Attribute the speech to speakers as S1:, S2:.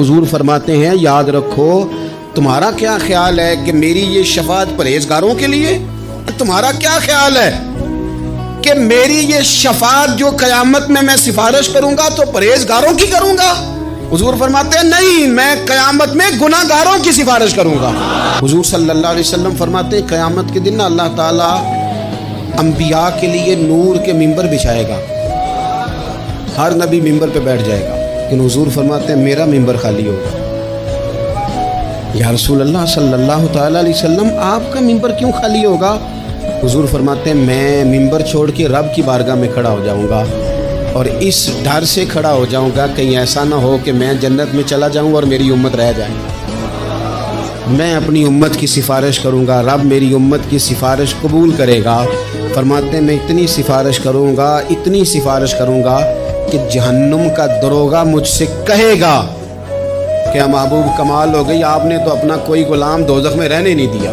S1: حضور فرماتے ہیں یاد رکھو تمہارا کیا خیال ہے کہ میری یہ شفاعت پرہیزگاروں کے لیے؟ تمہارا کیا خیال ہے کہ میری یہ شفاعت جو قیامت میں سفارش کروں گا تو پرہیزگاروں کی کروں گا؟ حضور فرماتے ہیں نہیں، میں قیامت میں گناہ گاروں کی سفارش کروں گا۔ حضور صلی اللہ علیہ وسلم فرماتے ہیں قیامت کے دن اللہ تعالیٰ انبیاء کے لیے نور کے ممبر بچھائے گا، ہر نبی ممبر پہ بیٹھ جائے گا، لیکن حضور فرماتے ہیں میرا ممبر خالی ہوگا۔ یا رسول اللہ صلی اللہ تعالیٰ علیہ وسلم آپ کا ممبر کیوں خالی ہوگا؟ حضور فرماتے ہیں میں ممبر چھوڑ کے رب کی بارگاہ میں کھڑا ہو جاؤں گا، اور اس ڈر سے کھڑا ہو جاؤں گا کہیں ایسا نہ ہو کہ میں جنت میں چلا جاؤں اور میری امت رہ جائے۔ میں اپنی امت کی سفارش کروں گا، رب میری امت کی سفارش قبول کرے گا۔ فرماتے ہیں میں اتنی سفارش کروں گا، اتنی سفارش کروں گا کہ جہنم کا دروغہ مجھ سے کہے گا کہ محبوب کمال ہو گئی، آپ نے تو اپنا کوئی غلام دوزخ میں رہنے نہیں دیا۔